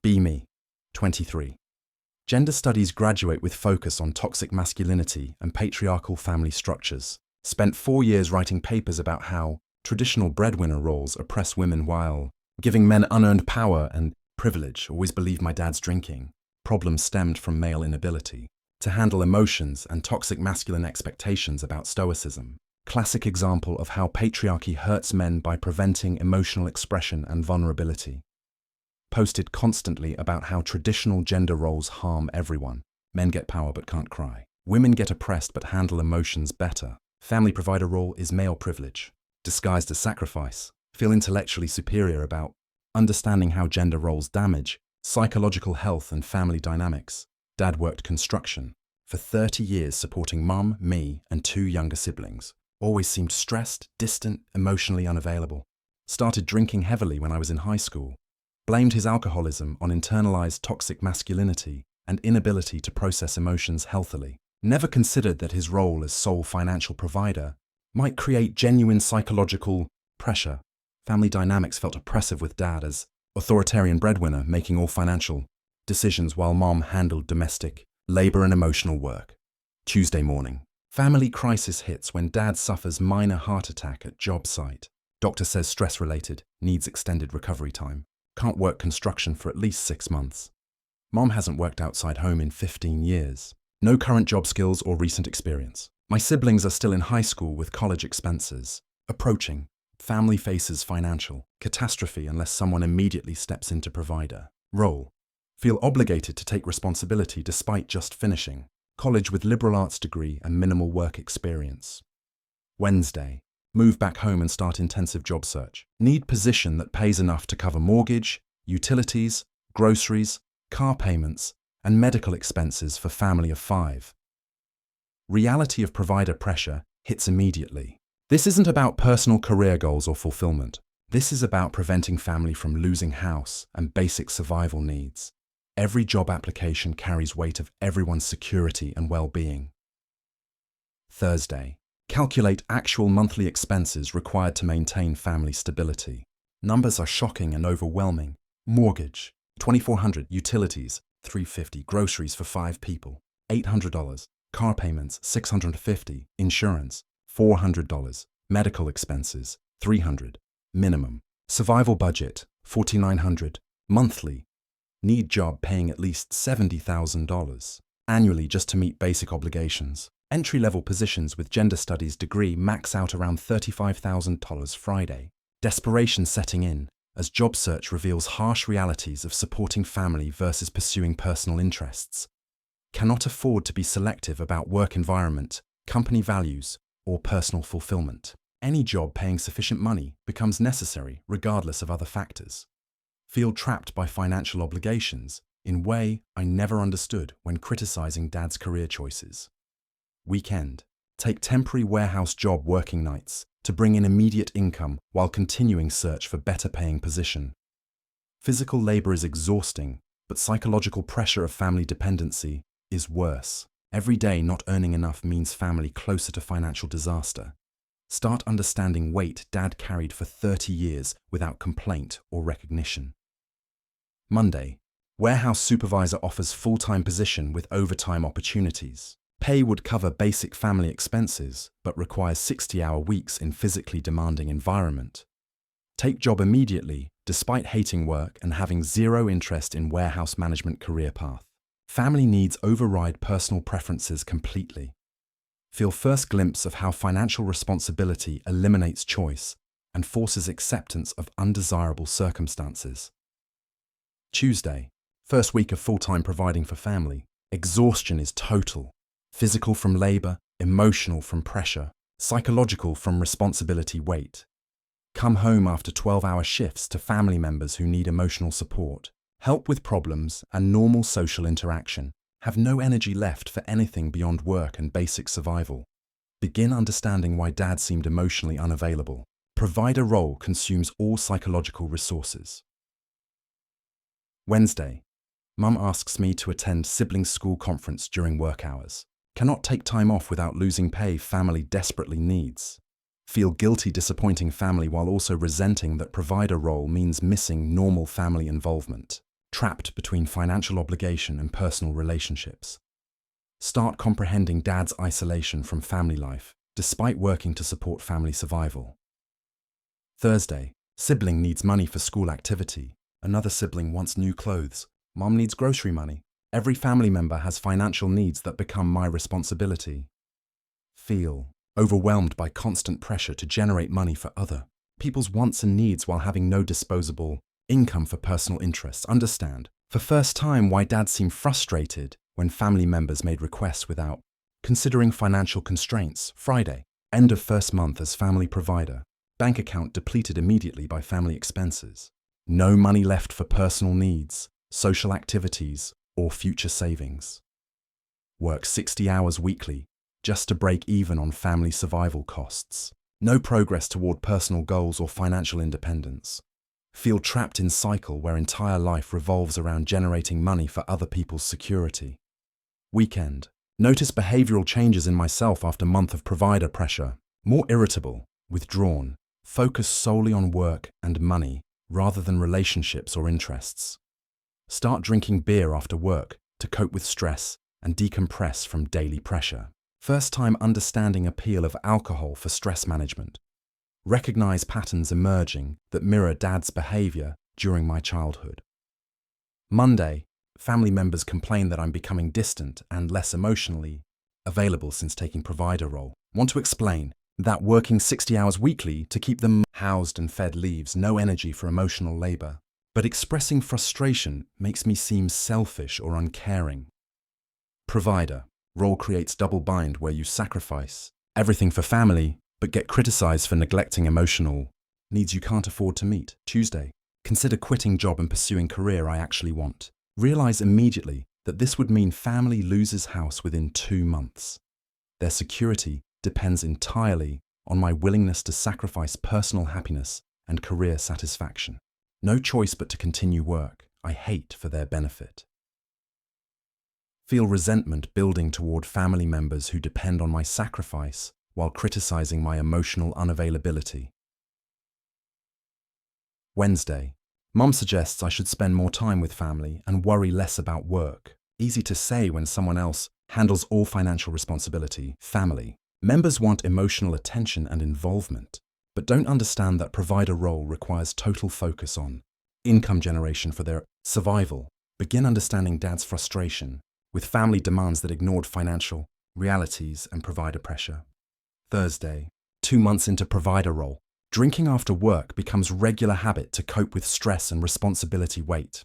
Be me, 23. Gender studies graduate with focus on toxic masculinity and patriarchal family structures. Spent 4 years writing papers about how traditional breadwinner roles oppress women while giving men unearned power and privilege. Always believed my dad's drinking. Problems stemmed from male inability to handle emotions and toxic masculine expectations about stoicism. Classic example of how patriarchy hurts men by preventing emotional expression and vulnerability. Posted constantly about how traditional gender roles harm everyone. Men get power but can't cry. Women get oppressed but handle emotions better. Family provider role is male privilege, disguised as sacrifice. Feel intellectually superior about understanding how gender roles damage psychological health and family dynamics. Dad worked construction for 30 years supporting mum, me, and 2 younger siblings. Always seemed stressed, distant, emotionally unavailable. Started drinking heavily when I was in high school. Blamed his alcoholism on internalized toxic masculinity and inability to process emotions healthily. Never considered that his role as sole financial provider might create genuine psychological pressure. Family dynamics felt oppressive with dad as authoritarian breadwinner making all financial decisions while mom handled domestic labor and emotional work. Tuesday morning. Family crisis hits when dad suffers minor heart attack at job site. Doctor says stress-related, needs extended recovery time. Can't work construction for at least 6 months. Mom hasn't worked outside home in 15 years. No current job skills or recent experience. My siblings are still in high school with college expenses approaching. Family faces financial catastrophe unless someone immediately steps into provider role. Feel obligated to take responsibility despite just finishing college with liberal arts degree and minimal work experience. Wednesday. Move back home and start intensive job search. Need position that pays enough to cover mortgage, utilities, groceries, car payments, and medical expenses for family of 5. Reality of provider pressure hits immediately. This isn't about personal career goals or fulfillment. This is about preventing family from losing house and basic survival needs. Every job application carries weight of everyone's security and well-being. Thursday. Calculate actual monthly expenses required to maintain family stability. Numbers are shocking and overwhelming. Mortgage, $2,400. Utilities, $350. Groceries for 5 people, $800. Car payments, $650. Insurance, $400. Medical expenses, $300. Minimum. Survival budget, $4,900. Monthly. Need job paying at least $70,000. Annually just to meet basic obligations. Entry-level positions with gender studies degree max out around $35,000 Friday. Desperation setting in as job search reveals harsh realities of supporting family versus pursuing personal interests. Cannot afford to be selective about work environment, company values, or personal fulfillment. Any job paying sufficient money becomes necessary regardless of other factors. Feel trapped by financial obligations in way I never understood when criticizing dad's career choices. Weekend. Take temporary warehouse job working nights to bring in immediate income while continuing search for better paying position. Physical labor is exhausting, but psychological pressure of family dependency is worse. Every day not earning enough means family closer to financial disaster. Start understanding weight dad carried for 30 years without complaint or recognition. Monday. Warehouse supervisor offers full-time position with overtime opportunities. Pay would cover basic family expenses, but requires 60-hour weeks in physically demanding environment. Take job immediately, despite hating work and having zero interest in warehouse management career path. Family needs override personal preferences completely. Feel first glimpse of how financial responsibility eliminates choice and forces acceptance of undesirable circumstances. Tuesday. First week of full-time providing for family. Exhaustion is total. Physical from labor, emotional from pressure, psychological from responsibility weight. Come home after 12-hour shifts to family members who need emotional support, help with problems and normal social interaction. Have no energy left for anything beyond work and basic survival. Begin understanding why dad seemed emotionally unavailable. Provider role consumes all psychological resources. Wednesday. Mum asks me to attend sibling school conference during work hours. Cannot take time off without losing pay family desperately needs. Feel guilty disappointing family while also resenting that provider role means missing normal family involvement. trapped between financial obligation and personal relationships. Start comprehending dad's isolation from family life, despite working to support family survival. Thursday, sibling needs money for school activity. Another sibling wants new clothes. Mom needs grocery money. Every family member has financial needs that become my responsibility. Feel overwhelmed by constant pressure to generate money for other people's wants and needs while having no disposable income for personal interests. Understand, for first time, why dad seemed frustrated when family members made requests without considering financial constraints. Friday, end of first month as family provider. Bank account depleted immediately by family expenses. No money left for personal needs, social activities, or future savings. Work 60 hours weekly just to break even on family survival costs. No progress toward personal goals or financial independence. Feel trapped in cycle where entire life revolves around generating money for other people's security. Weekend. Notice behavioral changes in myself after month of provider pressure. More irritable, withdrawn, focus solely on work and money rather than relationships or interests. Start drinking beer after work to cope with stress and decompress from daily pressure. First time understanding appeal of alcohol for stress management. Recognize patterns emerging that mirror dad's behavior during my childhood. Monday, family members complain that I'm becoming distant and less emotionally available since taking provider role. Want to explain that working 60 hours weekly to keep them housed and fed leaves no energy for emotional labor. But expressing frustration makes me seem selfish or uncaring. Provider role creates double bind where you sacrifice everything for family but get criticized for neglecting emotional needs you can't afford to meet. Tuesday, consider quitting job and pursuing career I actually want. Realize immediately that this would mean family loses house within 2 months. Their security depends entirely on my willingness to sacrifice personal happiness and career satisfaction. No choice but to continue work I hate for their benefit. Feel resentment building toward family members who depend on my sacrifice while criticizing my emotional unavailability. Wednesday, Mum suggests I should spend more time with family and worry less about work. Easy to say when someone else handles all financial responsibility. Family members want emotional attention and involvement, but don't understand that provider role requires total focus on income generation for their survival. Begin understanding dad's frustration with family demands that ignored financial realities and provider pressure. Thursday, 2 months into provider role, drinking after work becomes regular habit to cope with stress and responsibility weight.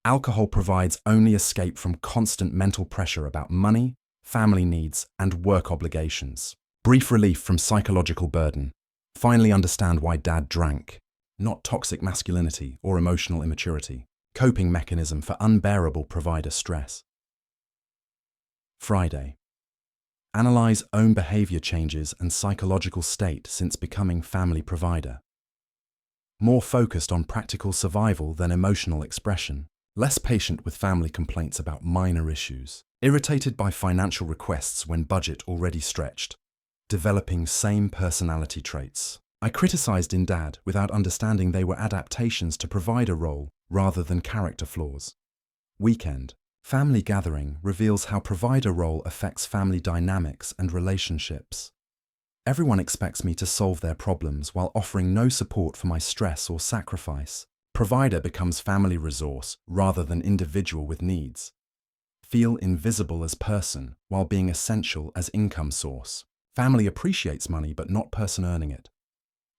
Alcohol provides only escape from constant mental pressure about money, family needs, and work obligations. Brief relief from psychological burden. Finally understand why dad drank. Not toxic masculinity or emotional immaturity. Coping mechanism for unbearable provider stress. Friday. Analyze own behavior changes and psychological state since becoming family provider. More focused on practical survival than emotional expression. Less patient with family complaints about minor issues. Irritated by financial requests when budget already stretched. Developing same personality traits. I criticized in dad without understanding they were adaptations to provider role rather than character flaws. Weekend. Family gathering reveals how provider role affects family dynamics and relationships. Everyone expects me to solve their problems while offering no support for my stress or sacrifice. Provider becomes family resource rather than individual with needs. Feel invisible as person while being essential as income source. Family appreciates money but not person earning it.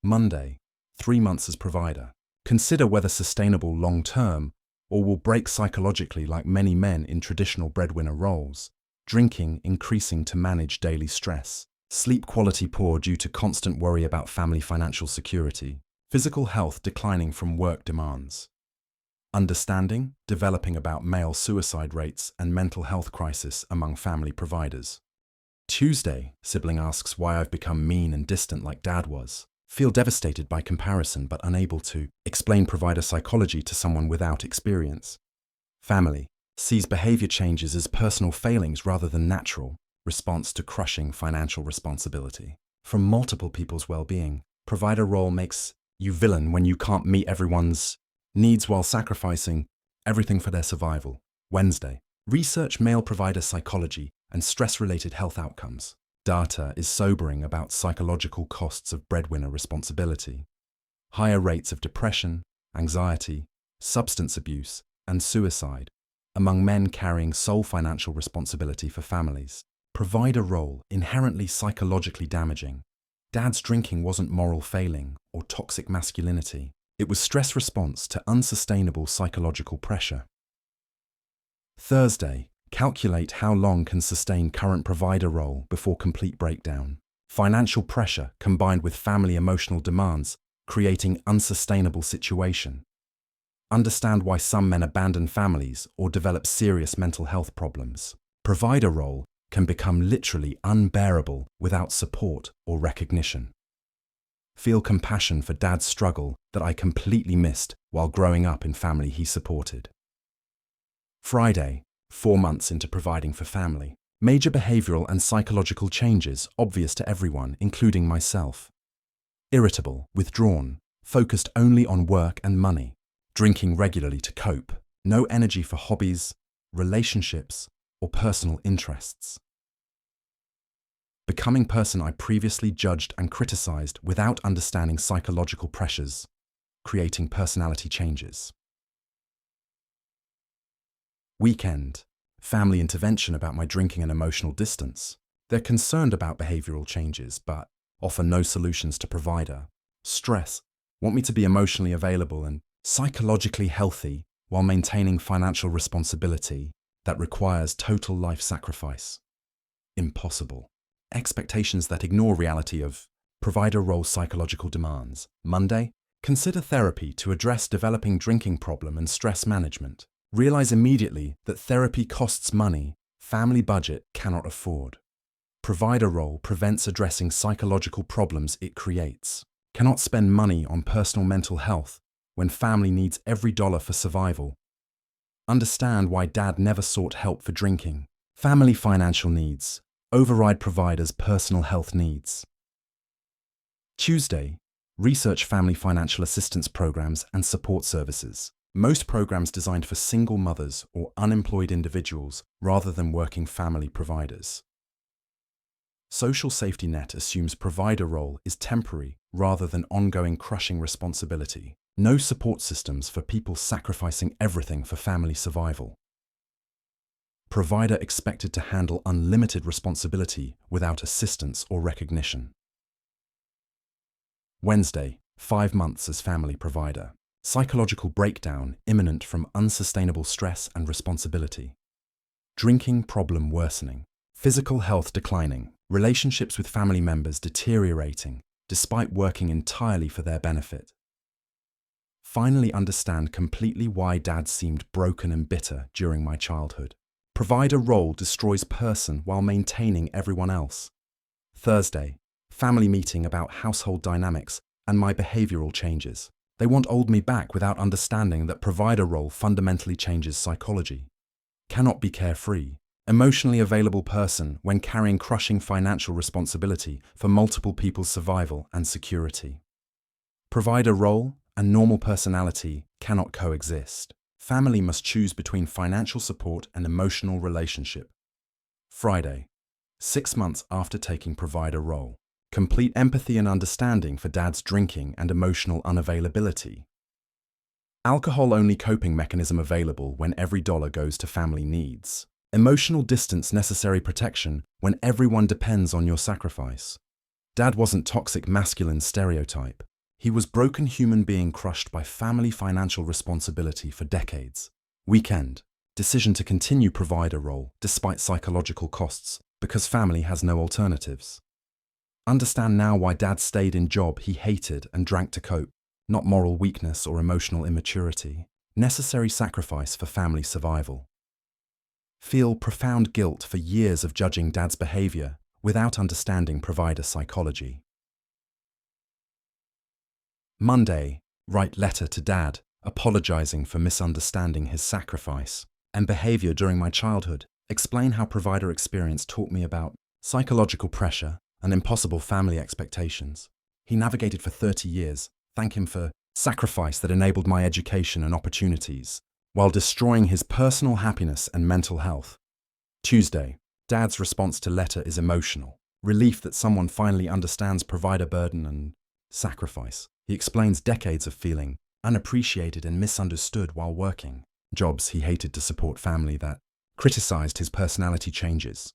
Monday, 3 months as provider. Consider whether sustainable long-term or will break psychologically like many men in traditional breadwinner roles. Drinking increasing to manage daily stress. Sleep quality poor due to constant worry about family financial security. Physical health declining from work demands. Understanding, developing about male suicide rates and mental health crisis among family providers. Tuesday, sibling asks why I've become mean and distant like dad was. Feel devastated by comparison but unable to explain provider psychology to someone without experience. Family sees behavior changes as personal failings rather than natural response to crushing financial responsibility. From multiple people's well-being, provider role makes you villain when you can't meet everyone's needs while sacrificing everything for their survival. Wednesday, research male provider psychology and stress-related health outcomes. Data is sobering about psychological costs of breadwinner responsibility. Higher rates of depression, anxiety, substance abuse, and suicide among men carrying sole financial responsibility for families. Provider role inherently psychologically damaging. Dad's drinking wasn't moral failing or toxic masculinity. It was stress response to unsustainable psychological pressure. Thursday, calculate how long can sustain current provider role before complete breakdown. Financial pressure combined with family emotional demands, creating unsustainable situation. Understand why some men abandon families or develop serious mental health problems. Provider role can become literally unbearable without support or recognition. Feel compassion for Dad's struggle that I completely missed while growing up in family he supported. Friday, 4 months into providing for family. Major behavioral and psychological changes obvious to everyone, including myself. Irritable, withdrawn, focused only on work and money. Drinking regularly to cope. No energy for hobbies, relationships, or personal interests. Becoming person I previously judged and criticized without understanding psychological pressures, creating personality changes. Weekend, family intervention about my drinking and emotional distance. They're concerned about behavioral changes, but offer no solutions to provider. Stress, want me to be emotionally available and psychologically healthy while maintaining financial responsibility that requires total life sacrifice. Impossible. Expectations that ignore reality of provider role psychological demands. Monday, consider therapy to address developing drinking problem and stress management. Realize immediately that therapy costs money, family budget cannot afford. Provider role prevents addressing psychological problems it creates. Cannot spend money on personal mental health when family needs every dollar for survival. Understand why Dad never sought help for drinking. Family financial needs override provider's personal health needs. Tuesday, research family financial assistance programs and support services. Most programs designed for single mothers or unemployed individuals rather than working family providers. Social safety net assumes provider role is temporary rather than ongoing crushing responsibility. No support systems for people sacrificing everything for family survival. Provider expected to handle unlimited responsibility without assistance or recognition. Wednesday, 5 months as family provider. Psychological breakdown imminent from unsustainable stress and responsibility. Drinking problem worsening. Physical health declining. Relationships with family members deteriorating despite working entirely for their benefit. Finally understand completely why Dad seemed broken and bitter during my childhood. Provider role destroys person while maintaining everyone else. Thursday, family meeting about household dynamics and my behavioral changes. They want old me back without understanding that provider role fundamentally changes psychology. Cannot be carefree, emotionally available person when carrying crushing financial responsibility for multiple people's survival and security. Provider role and normal personality cannot coexist. Family must choose between financial support and emotional relationship. Friday, 6 months after taking provider role. Complete empathy and understanding for Dad's drinking and emotional unavailability. Alcohol-only coping mechanism available when every dollar goes to family needs. Emotional distance necessary protection when everyone depends on your sacrifice. Dad wasn't toxic masculine stereotype. He was broken human being crushed by family financial responsibility for decades. Weekend, decision to continue provider role despite psychological costs because family has no alternatives. Understand now why Dad stayed in job he hated and drank to cope, not moral weakness or emotional immaturity. Necessary sacrifice for family survival. Feel profound guilt for years of judging Dad's behavior without understanding provider psychology. Monday, write letter to Dad, apologizing for misunderstanding his sacrifice and behavior during my childhood. Explain how provider experience taught me about psychological pressure and impossible family expectations. He navigated for 30 years. Thank him for sacrifice that enabled my education and opportunities. while destroying his personal happiness and mental health. Tuesday, Dad's response to letter is emotional. Relief that someone finally understands provider burden and sacrifice. He explains decades of feeling unappreciated and misunderstood while working. Jobs he hated to support family that criticized his personality changes.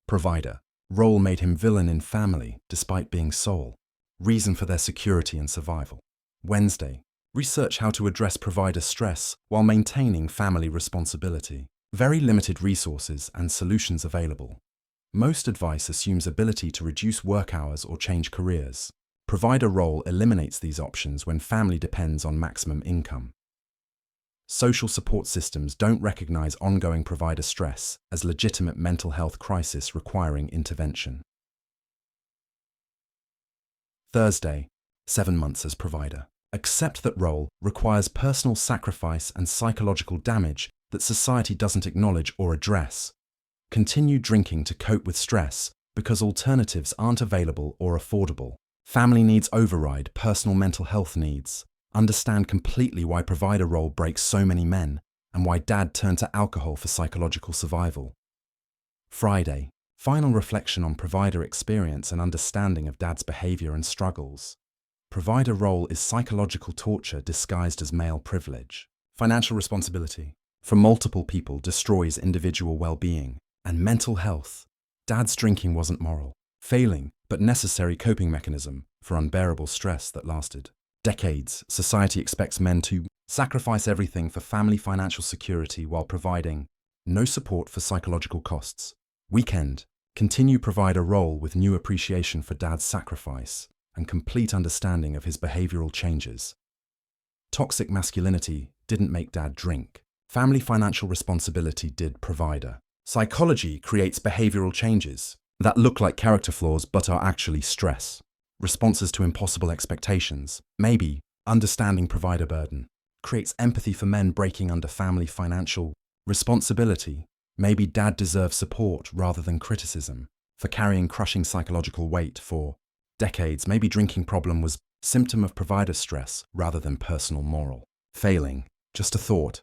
Provider. Role made him villain in family despite being sole. Reason for their security and survival. Wednesday. Research how to address provider stress while maintaining family responsibility. Very limited resources and solutions available. Most advice assumes ability to reduce work hours or change careers. Provider role eliminates these options when family depends on maximum income. Social support systems don't recognize ongoing provider stress as legitimate mental health crisis requiring intervention. Thursday, 7 months as provider. Accept that role requires personal sacrifice and psychological damage that society doesn't acknowledge or address. Continue drinking to cope with stress because alternatives aren't available or affordable. Family needs override personal mental health needs. Understand completely why provider role breaks so many men and why Dad turned to alcohol for psychological survival. Friday, final reflection on provider experience and understanding of Dad's behavior and struggles. Provider role is psychological torture disguised as male privilege. Financial responsibility for multiple people destroys individual well-being and mental health. Dad's drinking wasn't moral, failing but necessary coping mechanism for unbearable stress that lasted decades. Society expects men to sacrifice everything for family financial security while providing no support for psychological costs. Weekend, continue provider role with new appreciation for Dad's sacrifice and complete understanding of his behavioral changes. Toxic masculinity didn't make Dad drink. Family financial responsibility did provider. Psychology creates behavioral changes that look like character flaws but are actually stress. Responses to impossible expectations. Maybe understanding provider burden creates empathy for men breaking under family financial responsibility. Maybe Dad deserves support rather than criticism for carrying crushing psychological weight for decades. Maybe drinking problem was symptom of provider stress rather than personal moral failing. Just a thought.